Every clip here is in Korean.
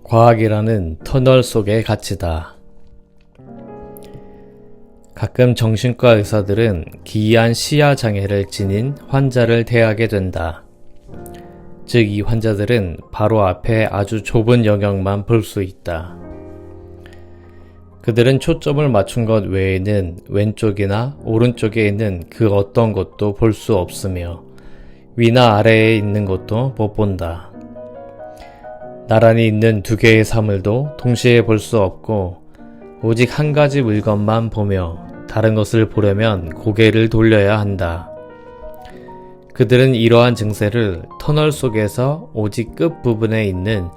과학이라는 터널 속에 갇히다. 가끔 정신과 의사들은 기이한 시야 장애를 지닌 환자를 대하게 된다. 즉, 이 환자들은 바로 앞에 아주 좁은 영역만 볼 수 있다. 그들은 초점을 맞춘 것 외에는 왼쪽이나 오른쪽에 있는 그 어떤 것도 볼 수 없으며 위나 아래에 있는 것도 못 본다. 나란히 있는 두 개의 사물도 동시에 볼 수 없고 오직 한 가지 물건만 보며 다른 것을 보려면 고개를 돌려야 한다. 그들은 이러한 증세를 터널 속에서 오직 끝부분에 있는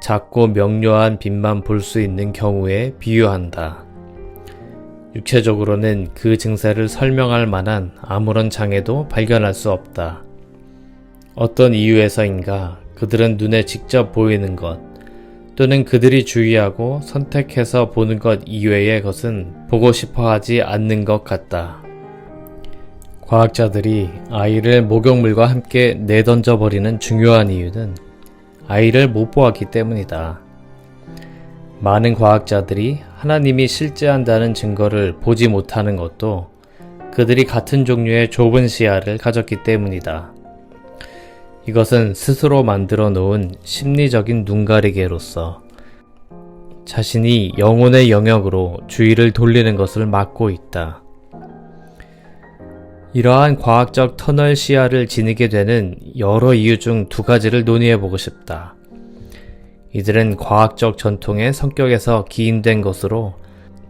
작고 명료한 빛만 볼 수 있는 경우에 비유한다. 육체적으로는 그 증세를 설명할 만한 아무런 장애도 발견할 수 없다. 어떤 이유에서인가 그들은 눈에 직접 보이는 것 또는 그들이 주의하고 선택해서 보는 것 이외의 것은 보고 싶어 하지 않는 것 같다. 과학자들이 아이를 목욕물과 함께 내던져 버리는 중요한 이유는 아이를 못 보았기 때문이다. 많은 과학자들이 하나님이 실제한다는 증거를 보지 못하는 것도 그들이 같은 종류의 좁은 시야를 가졌기 때문이다. 이것은 스스로 만들어 놓은 심리적인 눈가리개로서 자신이 영혼의 영역으로 주의를 돌리는 것을 막고 있다. 이러한 과학적 터널 시야를 지니게 되는 여러 이유 중 두 가지를 논의해보고 싶다. 이들은 과학적 전통의 성격에서 기인된 것으로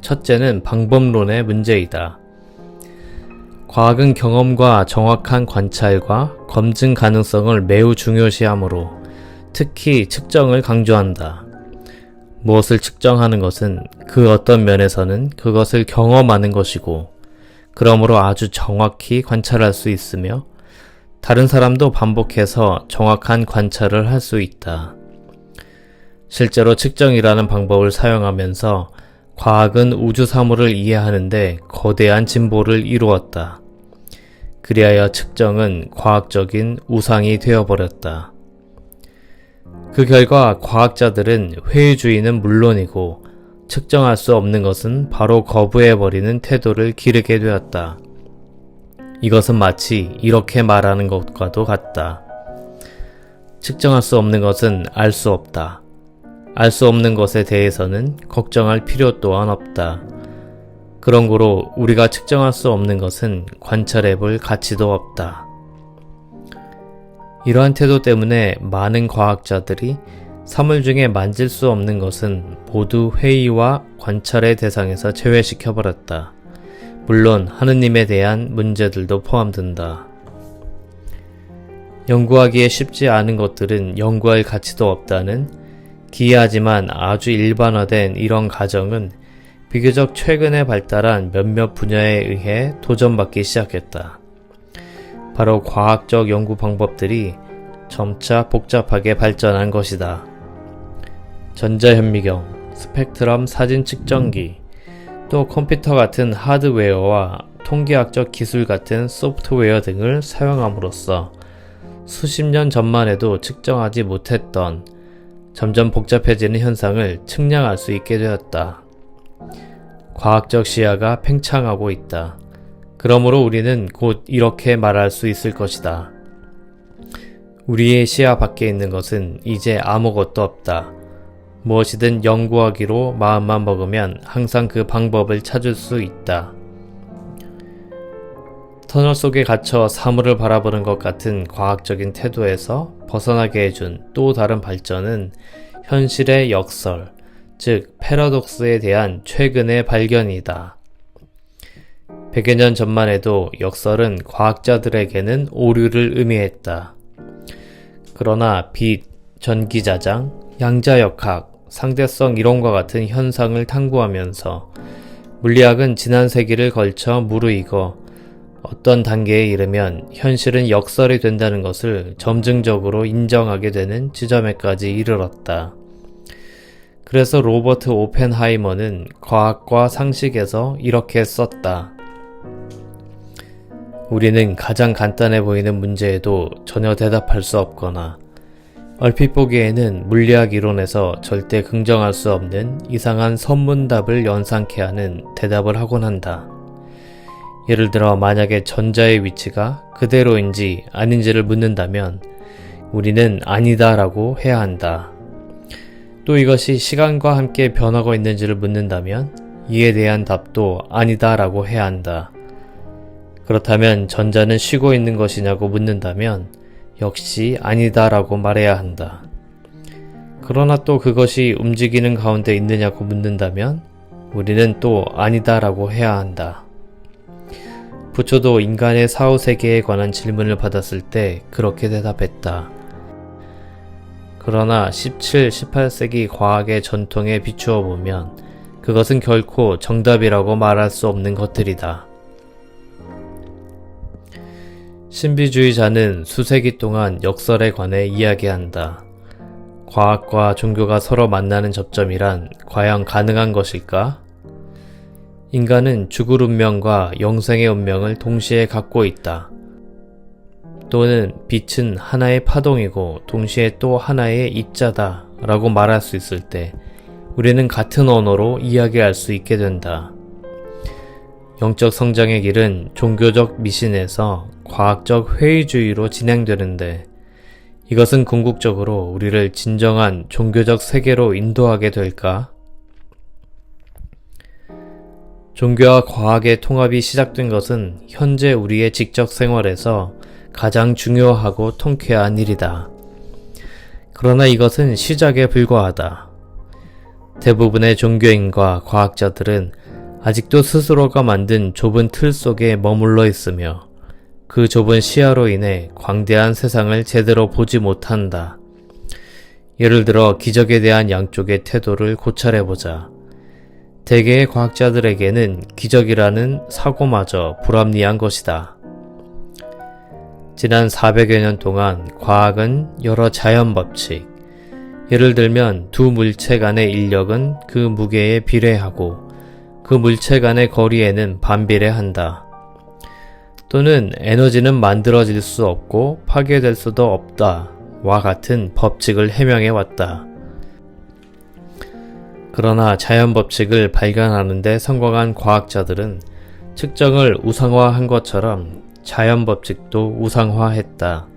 첫째는 방법론의 문제이다. 과학은 경험과 정확한 관찰과 검증 가능성을 매우 중요시하므로 특히 측정을 강조한다. 무엇을 측정하는 것은 그 어떤 면에서는 그것을 경험하는 것이고 그러므로 아주 정확히 관찰할 수 있으며 다른 사람도 반복해서 정확한 관찰을 할 수 있다. 실제로 측정이라는 방법을 사용하면서 과학은 우주 사물을 이해하는데 거대한 진보를 이루었다. 그리하여 측정은 과학적인 우상이 되어버렸다. 그 결과 과학자들은 회의주의는 물론이고 측정할 수 없는 것은 바로 거부해버리는 태도를 기르게 되었다. 이것은 마치 이렇게 말하는 것과도 같다. 측정할 수 없는 것은 알 수 없다. 알 수 없는 것에 대해서는 걱정할 필요 또한 없다. 그런 거로 우리가 측정할 수 없는 것은 관찰해볼 가치도 없다. 이러한 태도 때문에 많은 과학자들이 사물 중에 만질 수 없는 것은 모두 회의와 관찰의 대상에서 제외시켜버렸다. 물론 하느님에 대한 문제들도 포함된다. 연구하기에 쉽지 않은 것들은 연구할 가치도 없다는 기이하지만 아주 일반화된 이런 가정은 비교적 최근에 발달한 몇몇 분야에 의해 도전받기 시작했다. 바로 과학적 연구 방법들이 점차 복잡하게 발전한 것이다. 전자현미경, 스펙트럼 사진 측정기, 또 컴퓨터 같은 하드웨어와 통계학적 기술 같은 소프트웨어 등을 사용함으로써 수십 년 전만 해도 측정하지 못했던 점점 복잡해지는 현상을 측량할 수 있게 되었다. 과학적 시야가 팽창하고 있다. 그러므로 우리는 곧 이렇게 말할 수 있을 것이다. 우리의 시야 밖에 있는 것은 이제 아무것도 없다. 무엇이든 연구하기로 마음만 먹으면 항상 그 방법을 찾을 수 있다. 터널 속에 갇혀 사물을 바라보는 것 같은 과학적인 태도에서 벗어나게 해준 또 다른 발전은 현실의 역설, 즉 패러독스에 대한 최근의 발견이다. 100여 년 전만 해도 역설은 과학자들에게는 오류를 의미했다. 그러나 빛, 전기자장, 양자역학, 상대성 이론과 같은 현상을 탐구하면서 물리학은 지난 세기를 걸쳐 무르익어 어떤 단계에 이르면 현실은 역설이 된다는 것을 점증적으로 인정하게 되는 지점에까지 이르렀다. 그래서 로버트 오펜하이머는 과학과 상식에서 이렇게 썼다. 우리는 가장 간단해 보이는 문제에도 전혀 대답할 수 없거나 얼핏 보기에는 물리학 이론에서 절대 긍정할 수 없는 이상한 선문답을 연상케 하는 대답을 하곤 한다. 예를 들어 만약에 전자의 위치가 그대로인지 아닌지를 묻는다면 우리는 아니다 라고 해야 한다. 또 이것이 시간과 함께 변하고 있는지를 묻는다면 이에 대한 답도 아니다 라고 해야 한다. 그렇다면 전자는 쉬고 있는 것이냐고 묻는다면 역시 아니다 라고 말해야 한다. 그러나 또 그것이 움직이는 가운데 있느냐고 묻는다면 우리는 또 아니다 라고 해야 한다. 부처도 인간의 사후세계에 관한 질문을 받았을 때 그렇게 대답했다. 그러나 17, 18세기 과학의 전통에 비추어 보면 그것은 결코 정답이라고 말할 수 없는 것들이다. 신비주의자는 수세기 동안 역설에 관해 이야기한다. 과학과 종교가 서로 만나는 접점이란 과연 가능한 것일까? 인간은 죽을 운명과 영생의 운명을 동시에 갖고 있다. 또는 빛은 하나의 파동이고 동시에 또 하나의 입자다 라고 말할 수 있을 때 우리는 같은 언어로 이야기할 수 있게 된다. 영적 성장의 길은 종교적 미신에서 과학적 회의주의로 진행되는데 이것은 궁극적으로 우리를 진정한 종교적 세계로 인도하게 될까? 종교와 과학의 통합이 시작된 것은 현재 우리의 직접 생활에서 가장 중요하고 통쾌한 일이다. 그러나 이것은 시작에 불과하다. 대부분의 종교인과 과학자들은 아직도 스스로가 만든 좁은 틀 속에 머물러 있으며 그 좁은 시야로 인해 광대한 세상을 제대로 보지 못한다. 예를 들어 기적에 대한 양쪽의 태도를 고찰해보자. 대개의 과학자들에게는 기적이라는 사고마저 불합리한 것이다. 지난 400여 년 동안 과학은 여러 자연 법칙, 예를 들면 두 물체 간의 인력은 그 무게에 비례하고 그 물체 간의 거리에는 반비례한다. 또는 에너지는 만들어질 수 없고 파괴될 수도 없다 와 같은 법칙을 해명해 왔다. 그러나 자연 법칙을 발견하는 데 성공한 과학자들은 측정을 우상화한 것처럼 자연 법칙도 우상화했다.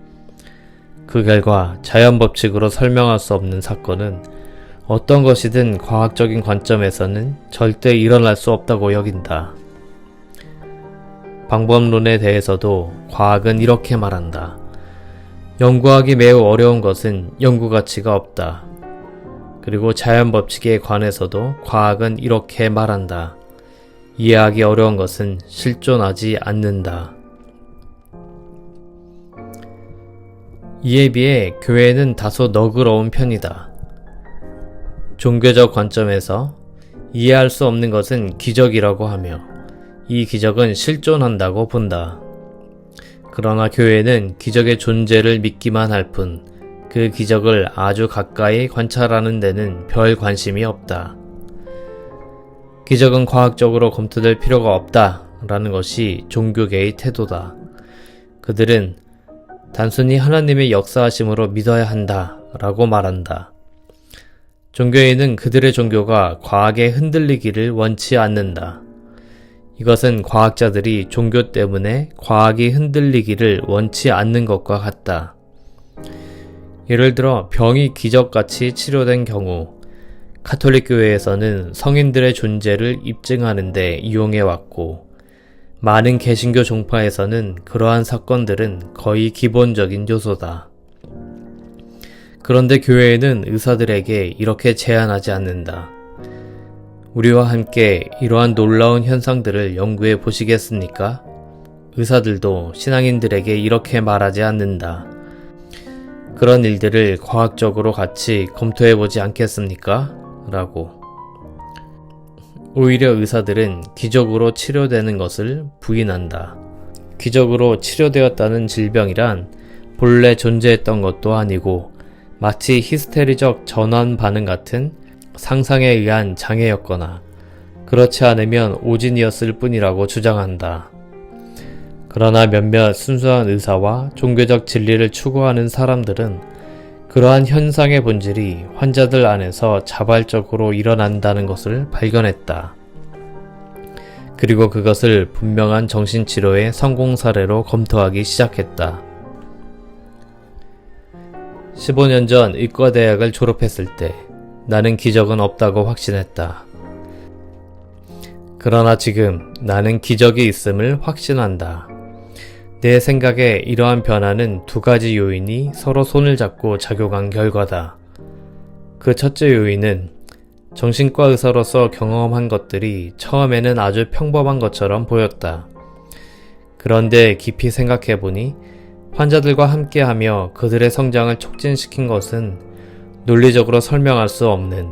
그 결과 자연 법칙으로 설명할 수 없는 사건은 어떤 것이든 과학적인 관점에서는 절대 일어날 수 없다고 여긴다. 방법론에 대해서도 과학은 이렇게 말한다. 연구하기 매우 어려운 것은 연구 가치가 없다. 그리고 자연 법칙에 관해서도 과학은 이렇게 말한다. 이해하기 어려운 것은 실존하지 않는다. 이에 비해 교회는 다소 너그러운 편이다. 종교적 관점에서 이해할 수 없는 것은 기적이라고 하며 이 기적은 실존한다고 본다. 그러나 교회는 기적의 존재를 믿기만 할 뿐 그 기적을 아주 가까이 관찰하는 데는 별 관심이 없다. 기적은 과학적으로 검토될 필요가 없다 라는 것이 종교계의 태도다. 그들은 단순히 하나님의 역사하심으로 믿어야 한다 라고 말한다. 종교인은 그들의 종교가 과학에 흔들리기를 원치 않는다. 이것은 과학자들이 종교 때문에 과학이 흔들리기를 원치 않는 것과 같다. 예를 들어 병이 기적같이 치료된 경우 가톨릭 교회에서는 성인들의 존재를 입증하는 데 이용해왔고 많은 개신교 종파에서는 그러한 사건들은 거의 기본적인 요소다. 그런데 교회에는 의사들에게 이렇게 제안하지 않는다. 우리와 함께 이러한 놀라운 현상들을 연구해 보시겠습니까? 의사들도 신앙인들에게 이렇게 말하지 않는다. 그런 일들을 과학적으로 같이 검토해 보지 않겠습니까? 라고. 오히려 의사들은 기적으로 치료되는 것을 부인한다. 기적으로 치료되었다는 질병이란 본래 존재했던 것도 아니고 마치 히스테리적 전환 반응 같은 상상에 의한 장애였거나 그렇지 않으면 오진이었을 뿐이라고 주장한다. 그러나 몇몇 순수한 의사와 종교적 진리를 추구하는 사람들은 그러한 현상의 본질이 환자들 안에서 자발적으로 일어난다는 것을 발견했다. 그리고 그것을 분명한 정신치료의 성공 사례로 검토하기 시작했다. 15년 전 의과대학을 졸업했을 때 나는 기적은 없다고 확신했다. 그러나 지금 나는 기적이 있음을 확신한다. 내 생각에 이러한 변화는 두 가지 요인이 서로 손을 잡고 작용한 결과다. 그 첫째 요인은 정신과 의사로서 경험한 것들이 처음에는 아주 평범한 것처럼 보였다. 그런데 깊이 생각해보니 환자들과 함께하며 그들의 성장을 촉진시킨 것은 논리적으로 설명할 수 없는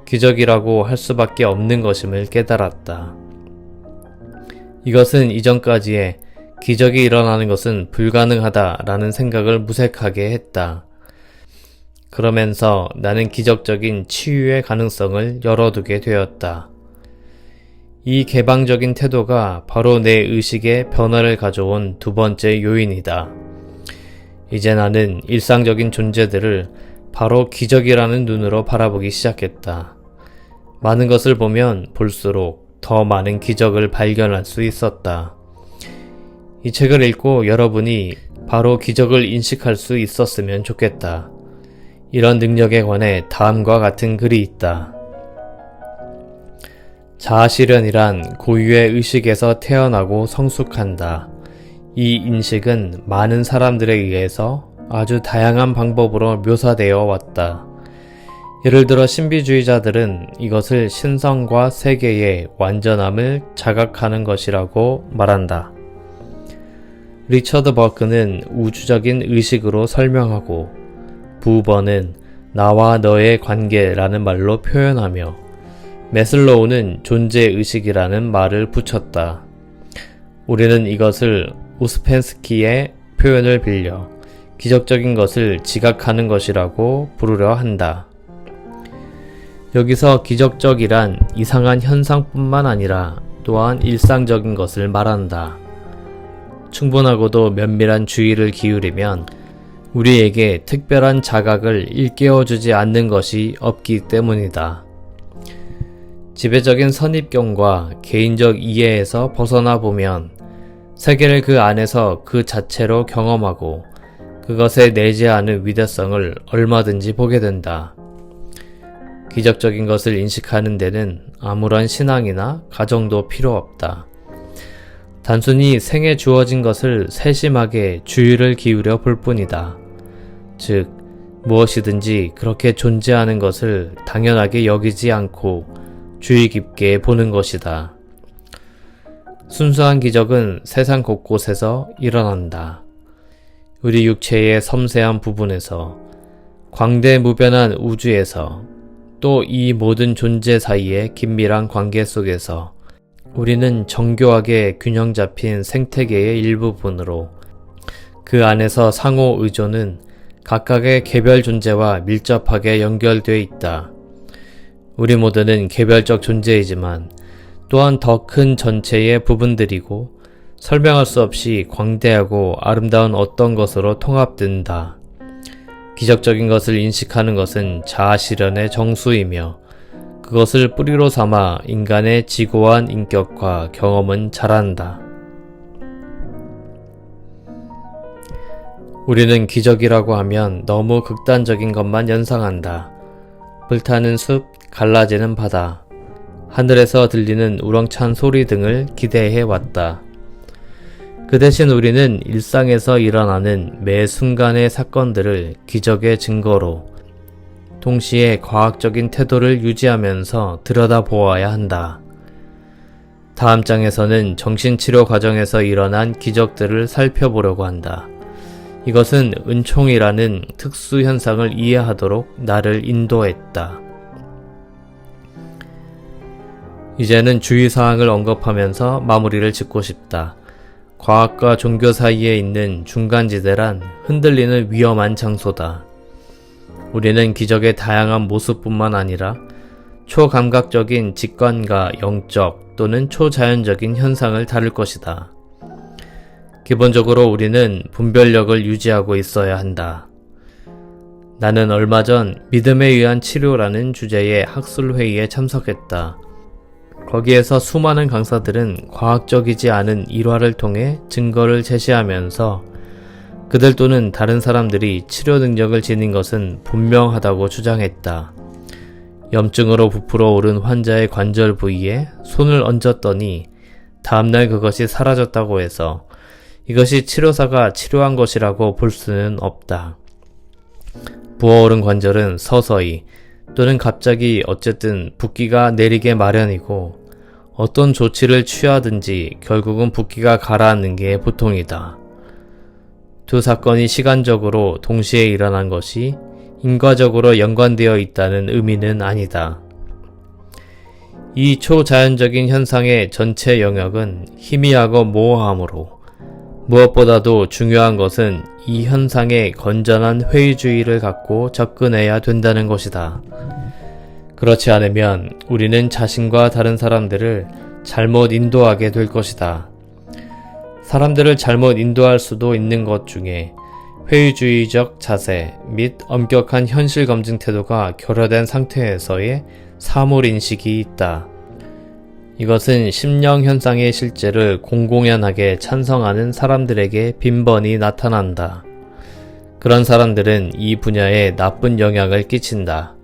기적이라고 할 수밖에 없는 것임을 깨달았다. 이것은 이전까지의 기적이 일어나는 것은 불가능하다라는 생각을 무색하게 했다. 그러면서 나는 기적적인 치유의 가능성을 열어두게 되었다. 이 개방적인 태도가 바로 내 의식의 변화를 가져온 두 번째 요인이다. 이제 나는 일상적인 존재들을 바로 기적이라는 눈으로 바라보기 시작했다. 많은 것을 보면 볼수록 더 많은 기적을 발견할 수 있었다. 이 책을 읽고 여러분이 바로 기적을 인식할 수 있었으면 좋겠다. 이런 능력에 관해 다음과 같은 글이 있다. 자아실현이란 고유의 의식에서 태어나고 성숙한다. 이 인식은 많은 사람들에 의해서 아주 다양한 방법으로 묘사되어 왔다. 예를 들어 신비주의자들은 이것을 신성과 세계의 완전함을 자각하는 것이라고 말한다. 리처드 버크는 우주적인 의식으로 설명하고 부버는 나와 너의 관계라는 말로 표현하며 매슬로우는 존재의식이라는 말을 붙였다. 우리는 이것을 우스펜스키의 표현을 빌려 기적적인 것을 지각하는 것이라고 부르려 한다. 여기서 기적적이란 이상한 현상뿐만 아니라 또한 일상적인 것을 말한다. 충분하고도 면밀한 주의를 기울이면 우리에게 특별한 자각을 일깨워주지 않는 것이 없기 때문이다. 지배적인 선입견과 개인적 이해에서 벗어나 보면 세계를 그 안에서 그 자체로 경험하고 그것에 내재하는 위대성을 얼마든지 보게 된다. 기적적인 것을 인식하는 데는 아무런 신앙이나 가정도 필요 없다. 단순히 생에 주어진 것을 세심하게 주의를 기울여 볼 뿐이다. 즉, 무엇이든지 그렇게 존재하는 것을 당연하게 여기지 않고 주의 깊게 보는 것이다. 순수한 기적은 세상 곳곳에서 일어난다. 우리 육체의 섬세한 부분에서, 광대무변한 우주에서, 또 이 모든 존재 사이의 긴밀한 관계 속에서 우리는 정교하게 균형 잡힌 생태계의 일부분으로 그 안에서 상호 의존은 각각의 개별 존재와 밀접하게 연결되어 있다. 우리 모두는 개별적 존재이지만 또한 더 큰 전체의 부분들이고 설명할 수 없이 광대하고 아름다운 어떤 것으로 통합된다. 기적적인 것을 인식하는 것은 자아실현의 정수이며 그것을 뿌리로 삼아 인간의 지고한 인격과 경험은 자란다. 우리는 기적이라고 하면 너무 극단적인 것만 연상한다. 불타는 숲, 갈라지는 바다, 하늘에서 들리는 우렁찬 소리 등을 기대해 왔다. 그 대신 우리는 일상에서 일어나는 매 순간의 사건들을 기적의 증거로 동시에 과학적인 태도를 유지하면서 들여다보아야 한다. 다음 장에서는 정신치료 과정에서 일어난 기적들을 살펴보려고 한다. 이것은 은총이라는 특수 현상을 이해하도록 나를 인도했다. 이제는 주의사항을 언급하면서 마무리를 짓고 싶다. 과학과 종교 사이에 있는 중간지대란 흔들리는 위험한 장소다. 우리는 기적의 다양한 모습뿐만 아니라 초감각적인 직관과 영적 또는 초자연적인 현상을 다룰 것이다. 기본적으로 우리는 분별력을 유지하고 있어야 한다. 나는 얼마 전 믿음에 의한 치료라는 주제의 학술회의에 참석했다. 거기에서 수많은 강사들은 과학적이지 않은 일화를 통해 증거를 제시하면서 그들 또는 다른 사람들이 치료 능력을 지닌 것은 분명하다고 주장했다. 염증으로 부풀어 오른 환자의 관절 부위에 손을 얹었더니 다음날 그것이 사라졌다고 해서 이것이 치료사가 치료한 것이라고 볼 수는 없다. 부어오른 관절은 서서히 또는 갑자기 어쨌든 붓기가 내리게 마련이고 어떤 조치를 취하든지 결국은 붓기가 가라앉는 게 보통이다. 두 사건이 시간적으로 동시에 일어난 것이 인과적으로 연관되어 있다는 의미는 아니다. 이 초자연적인 현상의 전체 영역은 희미하고 모호하므로 무엇보다도 중요한 것은 이 현상에 건전한 회의주의를 갖고 접근해야 된다는 것이다. 그렇지 않으면 우리는 자신과 다른 사람들을 잘못 인도하게 될 것이다. 사람들을 잘못 인도할 수도 있는 것 중에 회의주의적 자세 및 엄격한 현실 검증 태도가 결여된 상태에서의 사물인식이 있다. 이것은 심령 현상의 실제를 공공연하게 찬성하는 사람들에게 빈번히 나타난다. 그런 사람들은 이 분야에 나쁜 영향을 끼친다.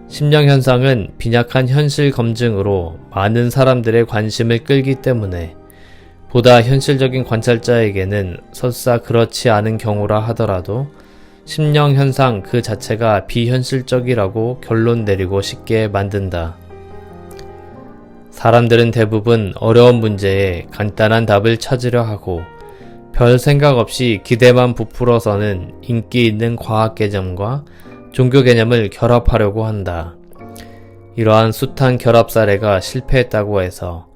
심령 현상은 빈약한 현실 검증으로 많은 사람들의 관심을 끌기 때문에 보다 현실적인 관찰자에게는 설사 그렇지 않은 경우라 하더라도 심령 현상 그 자체가 비현실적이라고 결론 내리고 싶게 만든다. 사람들은 대부분 어려운 문제에 간단한 답을 찾으려 하고 별 생각 없이 기대만 부풀어서는 인기 있는 과학 개념과 종교 개념을 결합하려고 한다. 이러한 숱한 결합 사례가 실패했다고 해서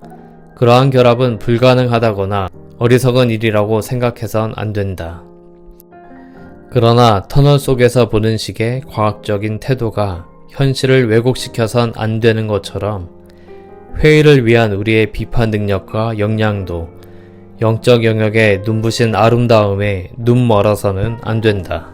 그러한 결합은 불가능하다거나 어리석은 일이라고 생각해선 안 된다. 그러나 터널 속에서 보는 식의 과학적인 태도가 현실을 왜곡시켜선 안 되는 것처럼 회의를 위한 우리의 비판 능력과 역량도 영적 영역의 눈부신 아름다움에 눈 멀어서는 안 된다.